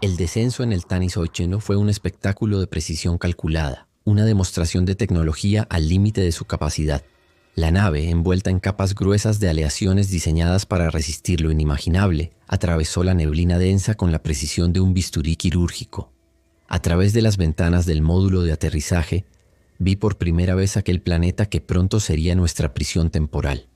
El descenso en el Tanis 8 fue un espectáculo de precisión calculada, una demostración de tecnología al límite de su capacidad. La nave, envuelta en capas gruesas de aleaciones diseñadas para resistir lo inimaginable, atravesó la neblina densa con la precisión de un bisturí quirúrgico. A través de las ventanas del módulo de aterrizaje, vi por primera vez aquel planeta que pronto sería nuestra prisión temporal.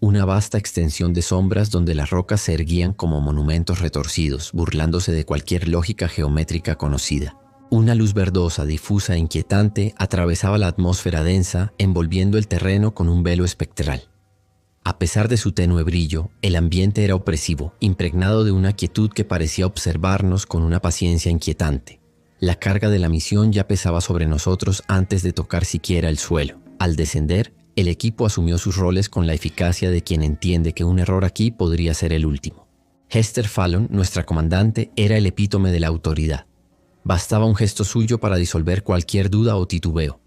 Una vasta extensión de sombras donde las rocas se erguían como monumentos retorcidos, burlándose de cualquier lógica geométrica conocida. Una luz verdosa, difusa e inquietante atravesaba la atmósfera densa, envolviendo el terreno con un velo espectral. A pesar de su tenue brillo, el ambiente era opresivo, impregnado de una quietud que parecía observarnos con una paciencia inquietante. La carga de la misión ya pesaba sobre nosotros antes de tocar siquiera el suelo. Al descender, el equipo asumió sus roles con la eficacia de quien entiende que un error aquí podría ser el último. Hester Fallon, nuestra comandante, era el epítome de la autoridad. Bastaba un gesto suyo para disolver cualquier duda o titubeo.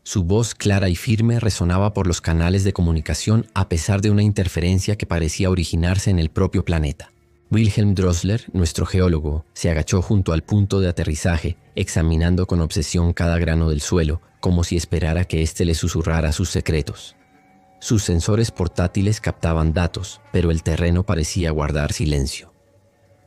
Su voz clara y firme resonaba por los canales de comunicación a pesar de una interferencia que parecía originarse en el propio planeta. Wilhelm Drossler, nuestro geólogo, se agachó junto al punto de aterrizaje, examinando con obsesión cada grano del suelo, como si esperara que éste le susurrara sus secretos. Sus sensores portátiles captaban datos, pero el terreno parecía guardar silencio.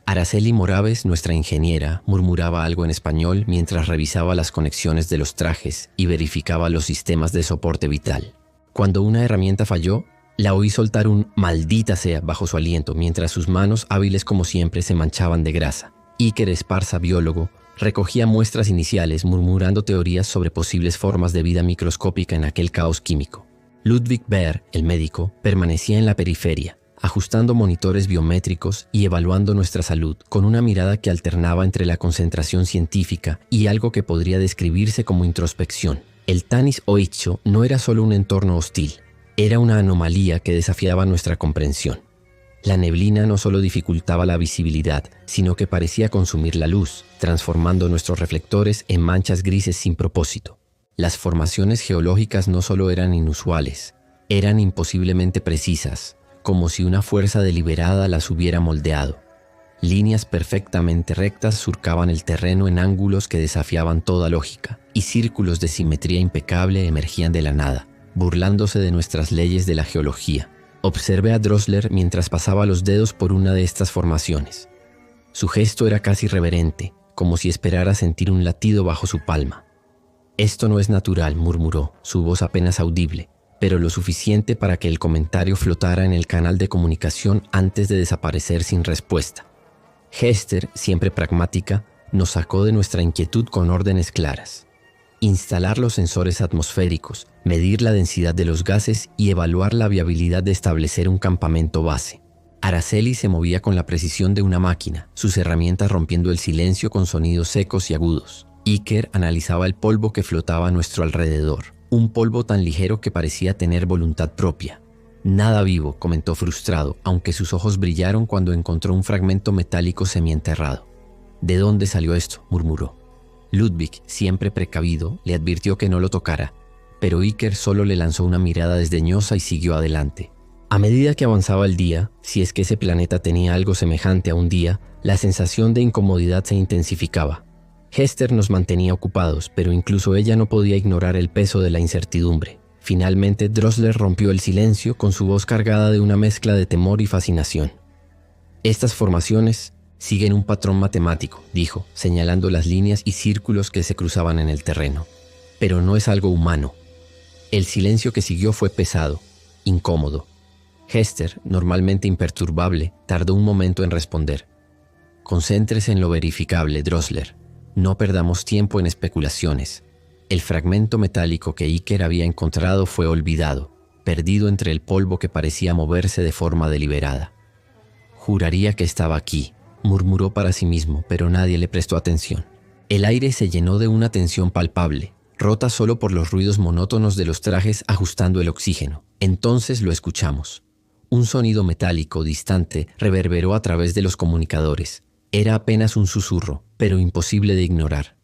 Araceli Moraves, nuestra ingeniera, murmuraba algo en español mientras revisaba las conexiones de los trajes y verificaba los sistemas de soporte vital. Cuando una herramienta falló, la oí soltar un «maldita sea» bajo su aliento, mientras sus manos, hábiles como siempre, se manchaban de grasa. Iker Esparza, biólogo, recogía muestras iniciales, murmurando teorías sobre posibles formas de vida microscópica en aquel caos químico. Ludwig Baer, el médico, permanecía en la periferia, ajustando monitores biométricos y evaluando nuestra salud, con una mirada que alternaba entre la concentración científica y algo que podría describirse como introspección. El Tanis 8 no era solo un entorno hostil. Era una anomalía que desafiaba nuestra comprensión. La neblina no solo dificultaba la visibilidad, sino que parecía consumir la luz, transformando nuestros reflectores en manchas grises sin propósito. Las formaciones geológicas no solo eran inusuales, eran imposiblemente precisas, como si una fuerza deliberada las hubiera moldeado. Líneas perfectamente rectas surcaban el terreno en ángulos que desafiaban toda lógica, y círculos de simetría impecable emergían de la nada, burlándose de nuestras leyes de la geología. Observé a Drossler mientras pasaba los dedos por una de estas formaciones. Su gesto era casi reverente, como si esperara sentir un latido bajo su palma. «Esto no es natural», murmuró, su voz apenas audible, pero lo suficiente para que el comentario flotara en el canal de comunicación antes de desaparecer sin respuesta. Hester, siempre pragmática, nos sacó de nuestra inquietud con órdenes claras. Instalar los sensores atmosféricos, medir la densidad de los gases y evaluar la viabilidad de establecer un campamento base. Araceli se movía con la precisión de una máquina, sus herramientas rompiendo el silencio con sonidos secos y agudos. Iker analizaba el polvo que flotaba a nuestro alrededor, un polvo tan ligero que parecía tener voluntad propia. «Nada vivo», comentó frustrado, aunque sus ojos brillaron cuando encontró un fragmento metálico semienterrado. «¿De dónde salió esto?», murmuró. Ludwig, siempre precavido, le advirtió que no lo tocara, pero Iker solo le lanzó una mirada desdeñosa y siguió adelante. A medida que avanzaba el día, si es que ese planeta tenía algo semejante a un día, la sensación de incomodidad se intensificaba. Hester nos mantenía ocupados, pero incluso ella no podía ignorar el peso de la incertidumbre. Finalmente, Drossler rompió el silencio con su voz cargada de una mezcla de temor y fascinación. «Estas formaciones siguen un patrón matemático», dijo, señalando las líneas y círculos que se cruzaban en el terreno. «Pero no es algo humano». El silencio que siguió fue pesado, incómodo. Hester, normalmente imperturbable, tardó un momento en responder. «Concéntrese en lo verificable, Drossler. No perdamos tiempo en especulaciones». El fragmento metálico que Iker había encontrado fue olvidado, perdido entre el polvo que parecía moverse de forma deliberada. «Juraría que estaba aquí», murmuró para sí mismo, pero nadie le prestó atención. El aire se llenó de una tensión palpable, rota solo por los ruidos monótonos de los trajes ajustando el oxígeno. Entonces lo escuchamos. Un sonido metálico distante reverberó a través de los comunicadores. Era apenas un susurro, pero imposible de ignorar.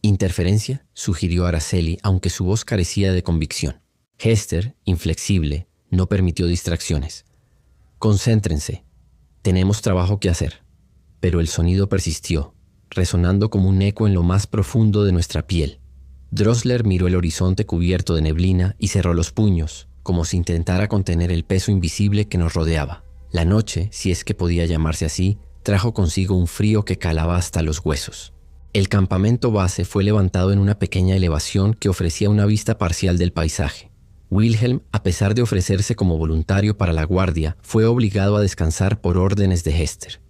«¿Interferencia?», sugirió Araceli, aunque su voz carecía de convicción. Hester, inflexible, no permitió distracciones. «Concéntrense. Tenemos trabajo que hacer». Pero el sonido persistió, resonando como un eco en lo más profundo de nuestra piel. Drossler miró el horizonte cubierto de neblina y cerró los puños, como si intentara contener el peso invisible que nos rodeaba. La noche, si es que podía llamarse así, trajo consigo un frío que calaba hasta los huesos. El campamento base fue levantado en una pequeña elevación que ofrecía una vista parcial del paisaje. Wilhelm, a pesar de ofrecerse como voluntario para la guardia, fue obligado a descansar por órdenes de Hester.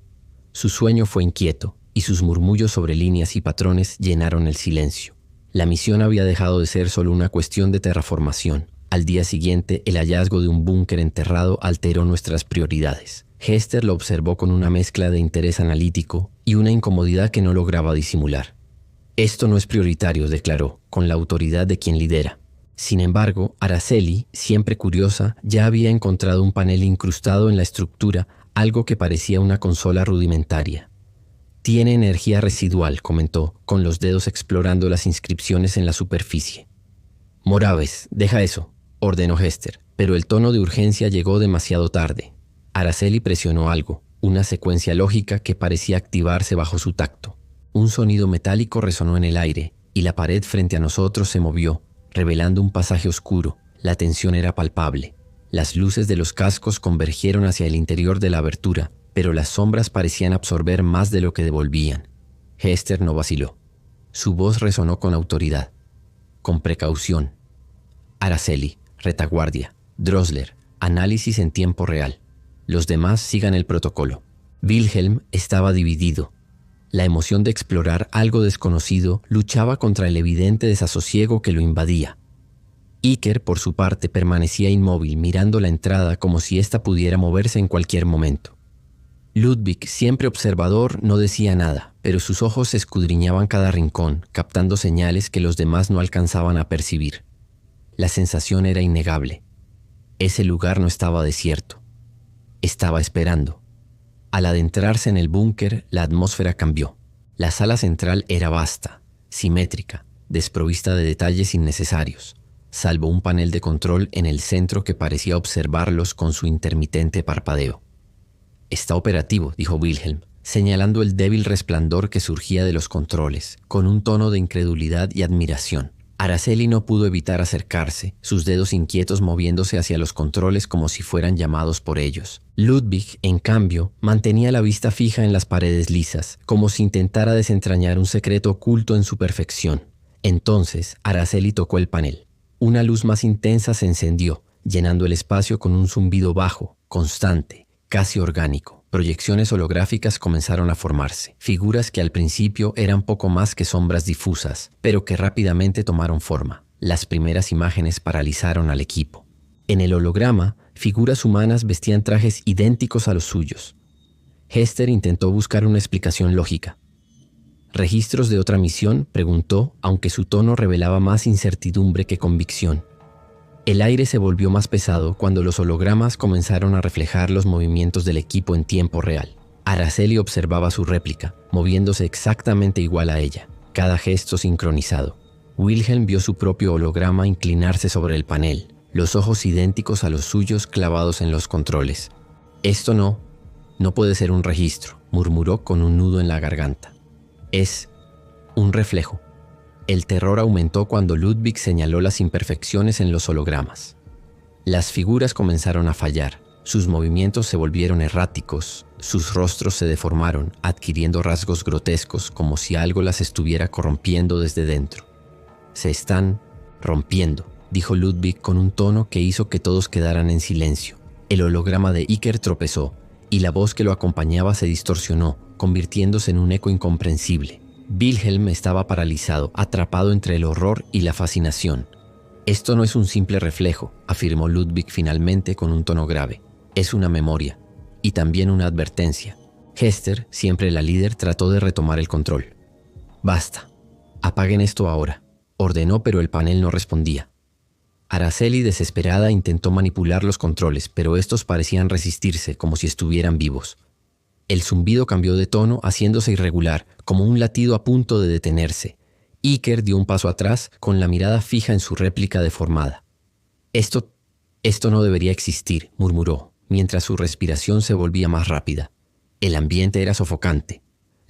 Su sueño fue inquieto, y sus murmullos sobre líneas y patrones llenaron el silencio. La misión había dejado de ser solo una cuestión de terraformación. Al día siguiente, el hallazgo de un búnker enterrado alteró nuestras prioridades. Hester lo observó con una mezcla de interés analítico y una incomodidad que no lograba disimular. «Esto no es prioritario», declaró, con la autoridad de quien lidera. Sin embargo, Araceli, siempre curiosa, ya había encontrado un panel incrustado en la estructura, algo que parecía una consola rudimentaria. «Tiene energía residual», comentó, con los dedos explorando las inscripciones en la superficie. «Moraves, deja eso», ordenó Hester, pero el tono de urgencia llegó demasiado tarde. Araceli presionó algo, una secuencia lógica que parecía activarse bajo su tacto. Un sonido metálico resonó en el aire, y la pared frente a nosotros se movió, revelando un pasaje oscuro. La tensión era palpable. Las luces de los cascos convergieron hacia el interior de la abertura, pero las sombras parecían absorber más de lo que devolvían. Hester no vaciló. Su voz resonó con autoridad, con precaución. «Araceli, retaguardia, Drossler, análisis en tiempo real. Los demás sigan el protocolo». Wilhelm estaba dividido. La emoción de explorar algo desconocido luchaba contra el evidente desasosiego que lo invadía. Iker, por su parte, permanecía inmóvil, mirando la entrada como si ésta pudiera moverse en cualquier momento. Ludwig, siempre observador, no decía nada, pero sus ojos escudriñaban cada rincón, captando señales que los demás no alcanzaban a percibir. La sensación era innegable. Ese lugar no estaba desierto. Estaba esperando. Al adentrarse en el búnker, la atmósfera cambió. La sala central era vasta, simétrica, desprovista de detalles innecesarios, salvo un panel de control en el centro que parecía observarlos con su intermitente parpadeo. «Está operativo», dijo Wilhelm, señalando el débil resplandor que surgía de los controles, con un tono de incredulidad y admiración. Araceli no pudo evitar acercarse, sus dedos inquietos moviéndose hacia los controles como si fueran llamados por ellos. Ludwig, en cambio, mantenía la vista fija en las paredes lisas, como si intentara desentrañar un secreto oculto en su perfección. Entonces, Araceli tocó el panel. Una luz más intensa se encendió, llenando el espacio con un zumbido bajo, constante, casi orgánico. Proyecciones holográficas comenzaron a formarse, figuras que al principio eran poco más que sombras difusas, pero que rápidamente tomaron forma. Las primeras imágenes paralizaron al equipo. En el holograma, figuras humanas vestían trajes idénticos a los suyos. Hester intentó buscar una explicación lógica. ¿Registros de otra misión?, preguntó, aunque su tono revelaba más incertidumbre que convicción. El aire se volvió más pesado cuando los hologramas comenzaron a reflejar los movimientos del equipo en tiempo real. Araceli observaba su réplica, moviéndose exactamente igual a ella, cada gesto sincronizado. Wilhelm vio su propio holograma inclinarse sobre el panel, los ojos idénticos a los suyos clavados en los controles. «Esto no puede ser un registro», murmuró con un nudo en la garganta. «Es un reflejo». El terror aumentó cuando Ludwig señaló las imperfecciones en los hologramas. Las figuras comenzaron a fallar, sus movimientos se volvieron erráticos, sus rostros se deformaron, adquiriendo rasgos grotescos como si algo las estuviera corrompiendo desde dentro. «Se están rompiendo», dijo Ludwig con un tono que hizo que todos quedaran en silencio. El holograma de Iker tropezó, y la voz que lo acompañaba se distorsionó, convirtiéndose en un eco incomprensible. Wilhelm estaba paralizado, atrapado entre el horror y la fascinación. «Esto no es un simple reflejo», afirmó Ludwig finalmente con un tono grave. «Es una memoria, y también una advertencia». Hester, siempre la líder, trató de retomar el control. «Basta. Apaguen esto ahora», ordenó, pero el panel no respondía. Araceli, desesperada, intentó manipular los controles, pero estos parecían resistirse como si estuvieran vivos. El zumbido cambió de tono, haciéndose irregular, como un latido a punto de detenerse. Iker dio un paso atrás, con la mirada fija en su réplica deformada. Esto no debería existir», murmuró, mientras su respiración se volvía más rápida. El ambiente era sofocante.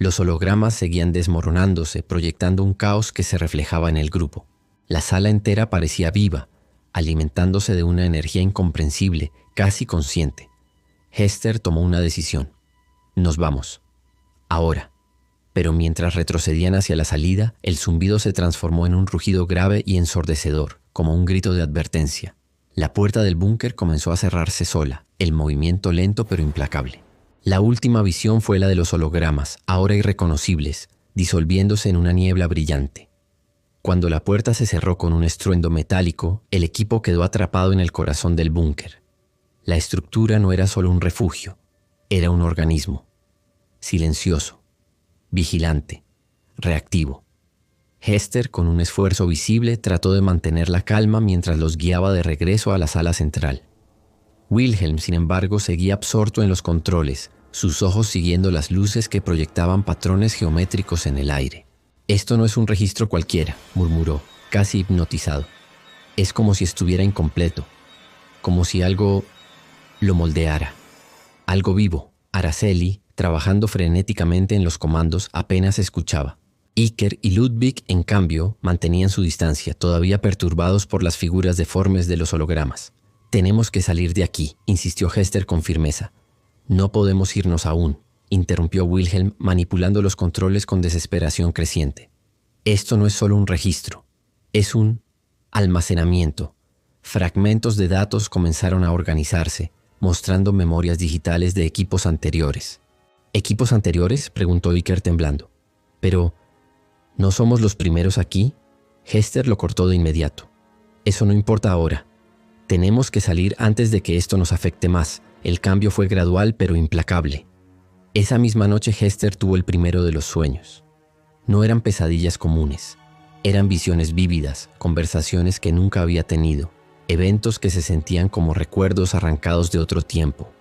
Los hologramas seguían desmoronándose, proyectando un caos que se reflejaba en el grupo. La sala entera parecía viva, alimentándose de una energía incomprensible, casi consciente. Hester tomó una decisión. Nos vamos. Ahora. Pero mientras retrocedían hacia la salida, el zumbido se transformó en un rugido grave y ensordecedor, como un grito de advertencia. La puerta del búnker comenzó a cerrarse sola, el movimiento lento pero implacable. La última visión fue la de los hologramas, ahora irreconocibles, disolviéndose en una niebla brillante. Cuando la puerta se cerró con un estruendo metálico, el equipo quedó atrapado en el corazón del búnker. La estructura no era solo un refugio, era un organismo. Silencioso, vigilante, reactivo. Hester, con un esfuerzo visible, trató de mantener la calma mientras los guiaba de regreso a la sala central. Wilhelm, sin embargo, seguía absorto en los controles, sus ojos siguiendo las luces que proyectaban patrones geométricos en el aire. «Esto no es un registro cualquiera», murmuró, casi hipnotizado. «Es como si estuviera incompleto, como si algo lo moldeara. Algo vivo». Araceli, trabajando frenéticamente en los comandos, apenas escuchaba. Iker y Ludwig, en cambio, mantenían su distancia, todavía perturbados por las figuras deformes de los hologramas. «Tenemos que salir de aquí», insistió Hester con firmeza. «No podemos irnos aún», interrumpió Wilhelm, manipulando los controles con desesperación creciente. «Esto no es solo un registro, es un almacenamiento». Fragmentos de datos comenzaron a organizarse, mostrando memorias digitales de equipos anteriores. «¿Equipos anteriores?», preguntó Iker temblando. «Pero, ¿no somos los primeros aquí?». Hester lo cortó de inmediato. «Eso no importa ahora. Tenemos que salir antes de que esto nos afecte más». El cambio fue gradual pero implacable. Esa misma noche Hester tuvo el primero de los sueños. No eran pesadillas comunes. Eran visiones vívidas, conversaciones que nunca había tenido, eventos que se sentían como recuerdos arrancados de otro tiempo.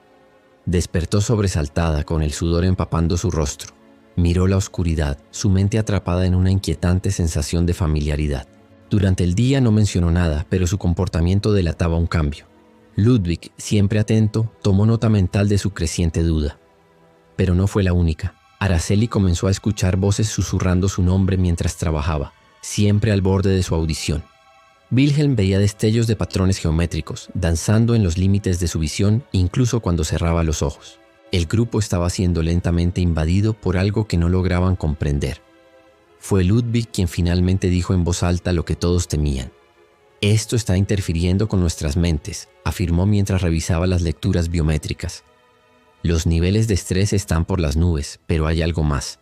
Despertó sobresaltada, con el sudor empapando su rostro. Miró la oscuridad, su mente atrapada en una inquietante sensación de familiaridad. Durante el día no mencionó nada, pero su comportamiento delataba un cambio. Ludwig, siempre atento, tomó nota mental de su creciente duda. Pero no fue la única. Araceli comenzó a escuchar voces susurrando su nombre mientras trabajaba, siempre al borde de su audición. Wilhelm veía destellos de patrones geométricos, danzando en los límites de su visión, incluso cuando cerraba los ojos. El grupo estaba siendo lentamente invadido por algo que no lograban comprender. Fue Ludwig quien finalmente dijo en voz alta lo que todos temían. «Esto está interfiriendo con nuestras mentes», afirmó mientras revisaba las lecturas biométricas. «Los niveles de estrés están por las nubes, pero hay algo más.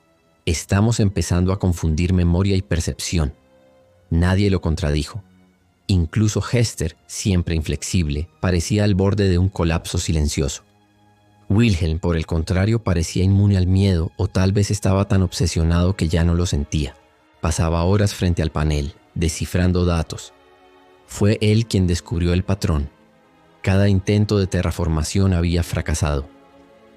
Estamos empezando a confundir memoria y percepción». Nadie lo contradijo. Incluso Hester, siempre inflexible, parecía al borde de un colapso silencioso. Wilhelm, por el contrario, parecía inmune al miedo, o tal vez estaba tan obsesionado que ya no lo sentía. Pasaba horas frente al panel, descifrando datos. Fue él quien descubrió el patrón. Cada intento de terraformación había fracasado.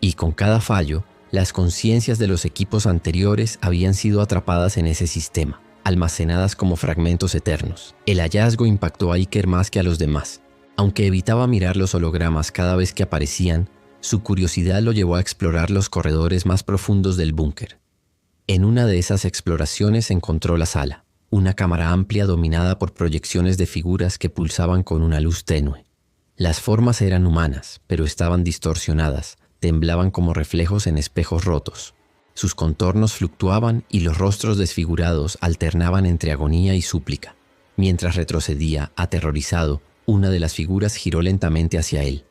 Y con cada fallo, las conciencias de los equipos anteriores habían sido atrapadas en ese sistema, almacenadas como fragmentos eternos. El hallazgo impactó a Iker más que a los demás. Aunque evitaba mirar los hologramas cada vez que aparecían, su curiosidad lo llevó a explorar los corredores más profundos del búnker. En una de esas exploraciones encontró la sala. Una cámara amplia dominada por proyecciones de figuras que pulsaban con una luz tenue. Las formas eran humanas, pero estaban distorsionadas, temblaban como reflejos en espejos rotos. Sus contornos fluctuaban y los rostros desfigurados alternaban entre agonía y súplica. Mientras retrocedía, aterrorizado, una de las figuras giró lentamente hacia él.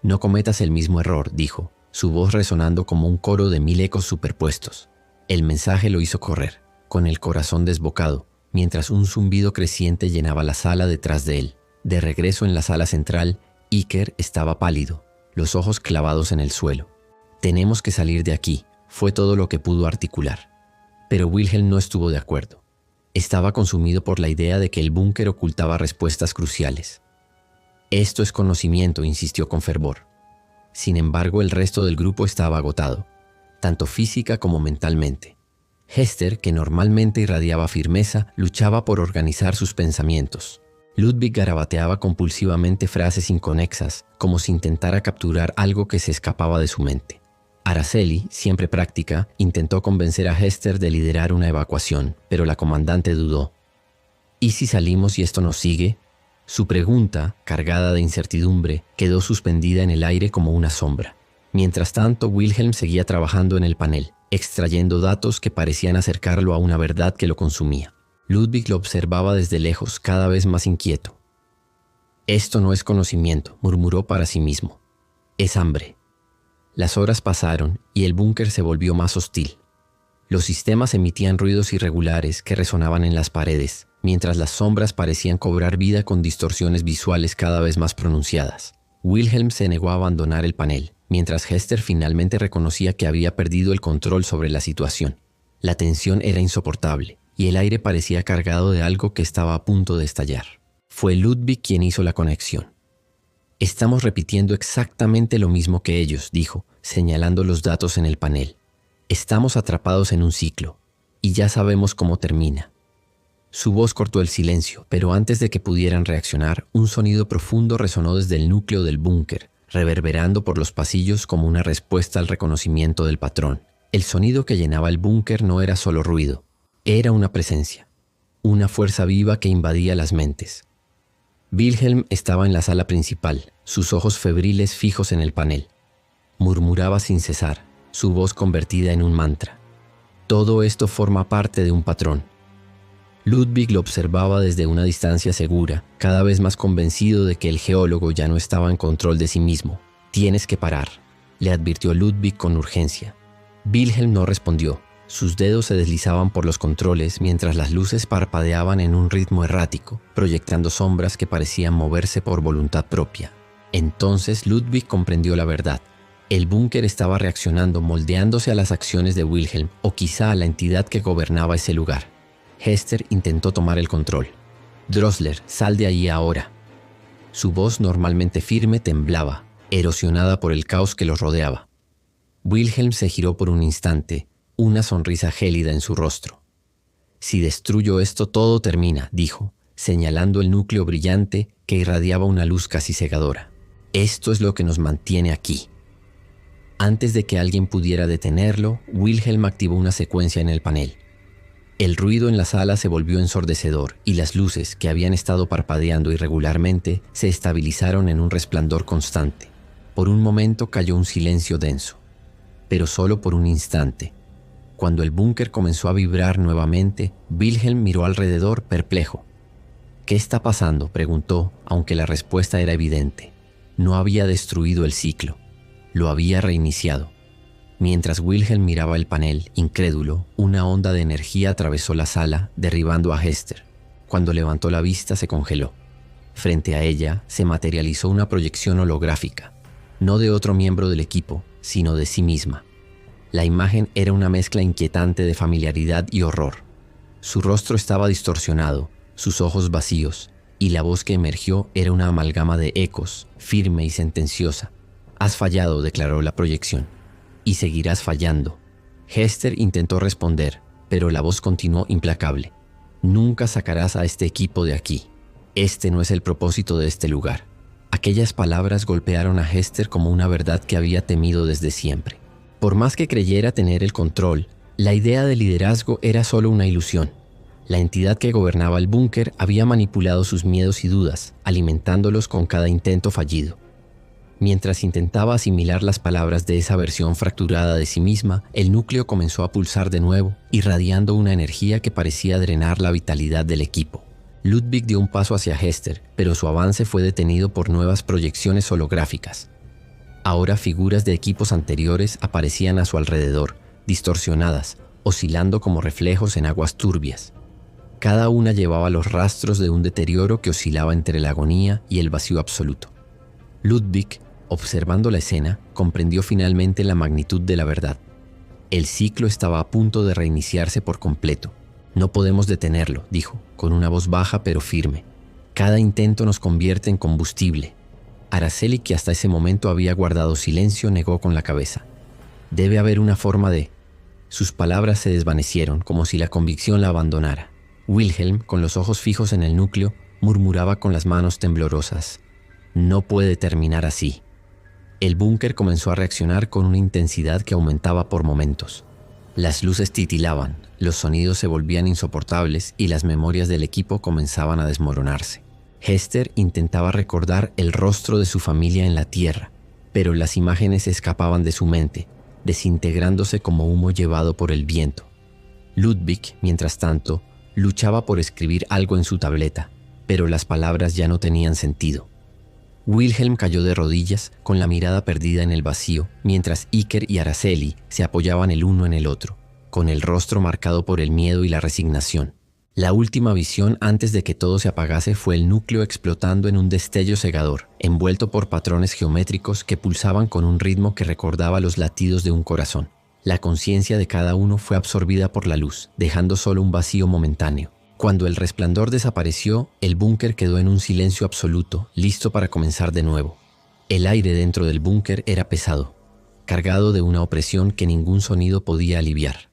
«No cometas el mismo error», dijo, su voz resonando como un coro de 1000 ecos superpuestos. El mensaje lo hizo correr, con el corazón desbocado, mientras un zumbido creciente llenaba la sala detrás de él. De regreso en la sala central, Iker estaba pálido, los ojos clavados en el suelo. «Tenemos que salir de aquí», fue todo lo que pudo articular. Pero Wilhelm no estuvo de acuerdo. Estaba consumido por la idea de que el búnker ocultaba respuestas cruciales. «Esto es conocimiento», insistió con fervor. Sin embargo, el resto del grupo estaba agotado, tanto física como mentalmente. Hester, que normalmente irradiaba firmeza, luchaba por organizar sus pensamientos. Ludwig garabateaba compulsivamente frases inconexas, como si intentara capturar algo que se escapaba de su mente. Araceli, siempre práctica, intentó convencer a Hester de liderar una evacuación, pero la comandante dudó. ¿Y si salimos y esto nos sigue? Su pregunta, cargada de incertidumbre, quedó suspendida en el aire como una sombra. Mientras tanto, Wilhelm seguía trabajando en el panel, extrayendo datos que parecían acercarlo a una verdad que lo consumía. Ludwig lo observaba desde lejos, cada vez más inquieto. «Esto no es conocimiento», murmuró para sí mismo. «Es hambre». Las horas pasaron y el búnker se volvió más hostil. Los sistemas emitían ruidos irregulares que resonaban en las paredes, mientras las sombras parecían cobrar vida con distorsiones visuales cada vez más pronunciadas. Wilhelm se negó a abandonar el panel, mientras Hester finalmente reconocía que había perdido el control sobre la situación. La tensión era insoportable, y el aire parecía cargado de algo que estaba a punto de estallar. Fue Ludwig quien hizo la conexión. «Estamos repitiendo exactamente lo mismo que ellos», dijo, señalando los datos en el panel. «Estamos atrapados en un ciclo, y ya sabemos cómo termina». Su voz cortó el silencio, pero antes de que pudieran reaccionar, un sonido profundo resonó desde el núcleo del búnker, reverberando por los pasillos como una respuesta al reconocimiento del patrón. El sonido que llenaba el búnker no era solo ruido, era una presencia, una fuerza viva que invadía las mentes. Wilhelm estaba en la sala principal, sus ojos febriles fijos en el panel. Murmuraba sin cesar, su voz convertida en un mantra. Todo esto forma parte de un patrón. Ludwig lo observaba desde una distancia segura, cada vez más convencido de que el geólogo ya no estaba en control de sí mismo. «Tienes que parar», le advirtió Ludwig con urgencia. Wilhelm no respondió. Sus dedos se deslizaban por los controles mientras las luces parpadeaban en un ritmo errático, proyectando sombras que parecían moverse por voluntad propia. Entonces Ludwig comprendió la verdad. El búnker estaba reaccionando, moldeándose a las acciones de Wilhelm o quizá a la entidad que gobernaba ese lugar. Hester intentó tomar el control. «Drossler, sal de ahí ahora». Su voz, normalmente firme, temblaba, erosionada por el caos que los rodeaba. Wilhelm se giró por un instante, una sonrisa gélida en su rostro. «Si destruyo esto, todo termina», dijo, señalando el núcleo brillante que irradiaba una luz casi cegadora. «Esto es lo que nos mantiene aquí». Antes de que alguien pudiera detenerlo, Wilhelm activó una secuencia en el panel. El ruido en la sala se volvió ensordecedor y las luces, que habían estado parpadeando irregularmente, se estabilizaron en un resplandor constante. Por un momento cayó un silencio denso, pero solo por un instante. Cuando el búnker comenzó a vibrar nuevamente, Wilhelm miró alrededor perplejo. «¿Qué está pasando?», preguntó, aunque la respuesta era evidente. No había destruido el ciclo, lo había reiniciado. Mientras Wilhelm miraba el panel, incrédulo, una onda de energía atravesó la sala, derribando a Hester. Cuando levantó la vista, se congeló. Frente a ella, se materializó una proyección holográfica, no de otro miembro del equipo, sino de sí misma. La imagen era una mezcla inquietante de familiaridad y horror. Su rostro estaba distorsionado, sus ojos vacíos, y la voz que emergió era una amalgama de ecos, firme y sentenciosa. «Has fallado», declaró la proyección. «Y seguirás fallando». Hester intentó responder, pero la voz continuó implacable. «Nunca sacarás a este equipo de aquí. Este no es el propósito de este lugar». Aquellas palabras golpearon a Hester como una verdad que había temido desde siempre. Por más que creyera tener el control, la idea de liderazgo era solo una ilusión. La entidad que gobernaba el búnker había manipulado sus miedos y dudas, alimentándolos con cada intento fallido. Mientras intentaba asimilar las palabras de esa versión fracturada de sí misma, el núcleo comenzó a pulsar de nuevo, irradiando una energía que parecía drenar la vitalidad del equipo. Ludwig dio un paso hacia Hester, pero su avance fue detenido por nuevas proyecciones holográficas. Ahora figuras de equipos anteriores aparecían a su alrededor, distorsionadas, oscilando como reflejos en aguas turbias. Cada una llevaba los rastros de un deterioro que oscilaba entre la agonía y el vacío absoluto. Ludwig, observando la escena, comprendió finalmente la magnitud de la verdad. El ciclo estaba a punto de reiniciarse por completo. «No podemos detenerlo», dijo, con una voz baja pero firme. «Cada intento nos convierte en combustible». Araceli, que hasta ese momento había guardado silencio, negó con la cabeza. «Debe haber una forma de...». Sus palabras se desvanecieron, como si la convicción la abandonara. Wilhelm, con los ojos fijos en el núcleo, murmuraba con las manos temblorosas. «No puede terminar así». El búnker comenzó a reaccionar con una intensidad que aumentaba por momentos. Las luces titilaban, los sonidos se volvían insoportables y las memorias del equipo comenzaban a desmoronarse. Hester intentaba recordar el rostro de su familia en la tierra, pero las imágenes escapaban de su mente, desintegrándose como humo llevado por el viento. Ludwig, mientras tanto, luchaba por escribir algo en su tableta, pero las palabras ya no tenían sentido. Wilhelm cayó de rodillas con la mirada perdida en el vacío, mientras Iker y Araceli se apoyaban el uno en el otro, con el rostro marcado por el miedo y la resignación. La última visión antes de que todo se apagase fue el núcleo explotando en un destello cegador, envuelto por patrones geométricos que pulsaban con un ritmo que recordaba los latidos de un corazón. La conciencia de cada uno fue absorbida por la luz, dejando solo un vacío momentáneo. Cuando el resplandor desapareció, el búnker quedó en un silencio absoluto, listo para comenzar de nuevo. El aire dentro del búnker era pesado, cargado de una opresión que ningún sonido podía aliviar.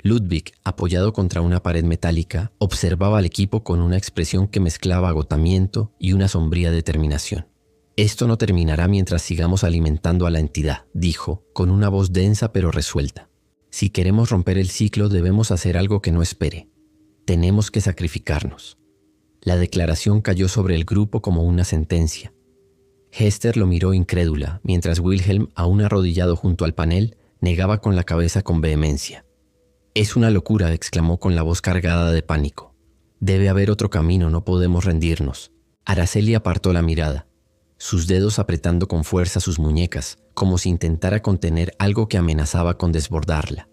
Ludwig, apoyado contra una pared metálica, observaba al equipo con una expresión que mezclaba agotamiento y una sombría determinación. «Esto no terminará mientras sigamos alimentando a la entidad», dijo, con una voz densa pero resuelta. «Si queremos romper el ciclo, debemos hacer algo que no espere. Tenemos que sacrificarnos». La declaración cayó sobre el grupo como una sentencia. Hester lo miró incrédula, mientras Wilhelm, aún arrodillado junto al panel, negaba con la cabeza con vehemencia. «Es una locura», exclamó con la voz cargada de pánico. «Debe haber otro camino, no podemos rendirnos». Araceli apartó la mirada, sus dedos apretando con fuerza sus muñecas, como si intentara contener algo que amenazaba con desbordarla.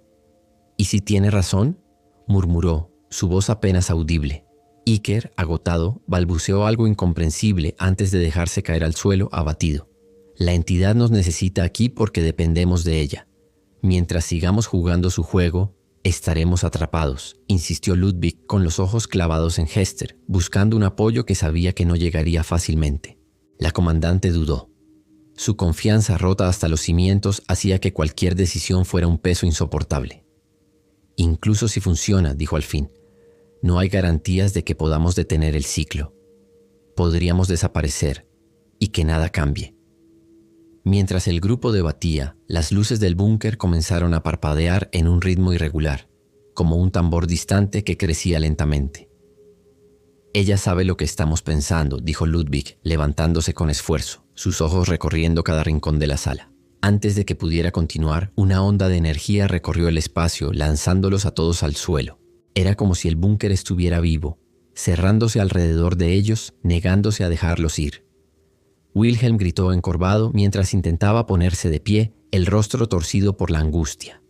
«¿Y si tiene razón?», murmuró, su voz apenas audible. Iker, agotado, balbuceó algo incomprensible antes de dejarse caer al suelo abatido. «La entidad nos necesita aquí porque dependemos de ella. Mientras sigamos jugando su juego, estaremos atrapados», insistió Ludwig con los ojos clavados en Hester, buscando un apoyo que sabía que no llegaría fácilmente. La comandante dudó. Su confianza rota hasta los cimientos hacía que cualquier decisión fuera un peso insoportable. «Incluso si funciona», dijo al fin, «no hay garantías de que podamos detener el ciclo. Podríamos desaparecer y que nada cambie». Mientras el grupo debatía, las luces del búnker comenzaron a parpadear en un ritmo irregular, como un tambor distante que crecía lentamente. «Ella sabe lo que estamos pensando», dijo Ludwig, levantándose con esfuerzo, sus ojos recorriendo cada rincón de la sala. Antes de que pudiera continuar, una onda de energía recorrió el espacio, lanzándolos a todos al suelo. Era como si el búnker estuviera vivo, cerrándose alrededor de ellos, negándose a dejarlos ir. Wilhelm gritó encorvado mientras intentaba ponerse de pie, el rostro torcido por la angustia.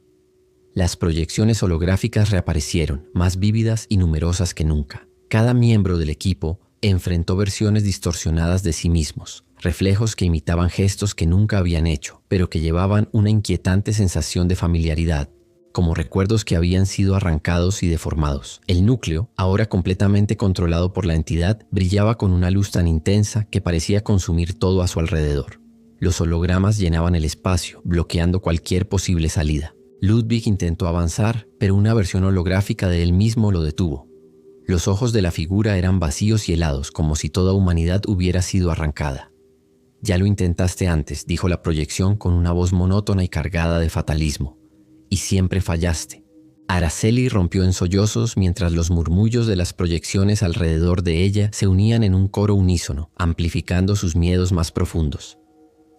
Las proyecciones holográficas reaparecieron, más vívidas y numerosas que nunca. Cada miembro del equipo enfrentó versiones distorsionadas de sí mismos, reflejos que imitaban gestos que nunca habían hecho, pero que llevaban una inquietante sensación de familiaridad, como recuerdos que habían sido arrancados y deformados. El núcleo, ahora completamente controlado por la entidad, brillaba con una luz tan intensa que parecía consumir todo a su alrededor. Los hologramas llenaban el espacio, bloqueando cualquier posible salida. Ludwig intentó avanzar, pero una versión holográfica de él mismo lo detuvo. Los ojos de la figura eran vacíos y helados, como si toda humanidad hubiera sido arrancada. «Ya lo intentaste antes», dijo la proyección con una voz monótona y cargada de fatalismo. «Y siempre fallaste». Araceli rompió en sollozos mientras los murmullos de las proyecciones alrededor de ella se unían en un coro unísono, amplificando sus miedos más profundos.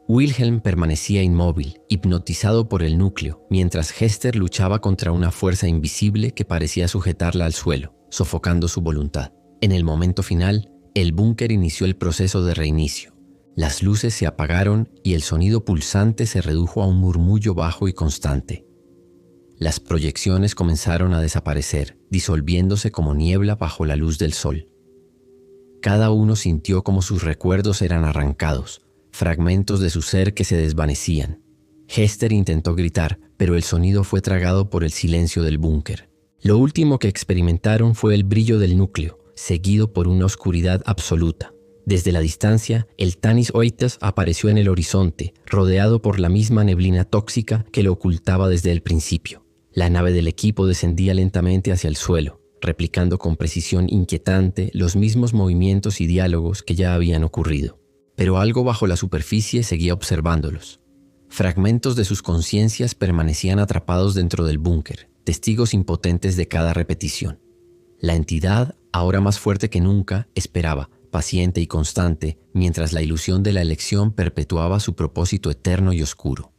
Wilhelm permanecía inmóvil, hipnotizado por el núcleo, mientras Hester luchaba contra una fuerza invisible que parecía sujetarla al suelo, sofocando su voluntad. En el momento final, el búnker inició el proceso de reinicio. Las luces se apagaron y el sonido pulsante se redujo a un murmullo bajo y constante. Las proyecciones comenzaron a desaparecer, disolviéndose como niebla bajo la luz del sol. Cada uno sintió como sus recuerdos eran arrancados, fragmentos de su ser que se desvanecían. Hester intentó gritar, pero el sonido fue tragado por el silencio del búnker. Lo último que experimentaron fue el brillo del núcleo, seguido por una oscuridad absoluta. Desde la distancia, el Tanis Oitas apareció en el horizonte, rodeado por la misma neblina tóxica que lo ocultaba desde el principio. La nave del equipo descendía lentamente hacia el suelo, replicando con precisión inquietante los mismos movimientos y diálogos que ya habían ocurrido. Pero algo bajo la superficie seguía observándolos. Fragmentos de sus conciencias permanecían atrapados dentro del búnker, testigos impotentes de cada repetición. La entidad, ahora más fuerte que nunca, esperaba, paciente y constante, mientras la ilusión de la elección perpetuaba su propósito eterno y oscuro.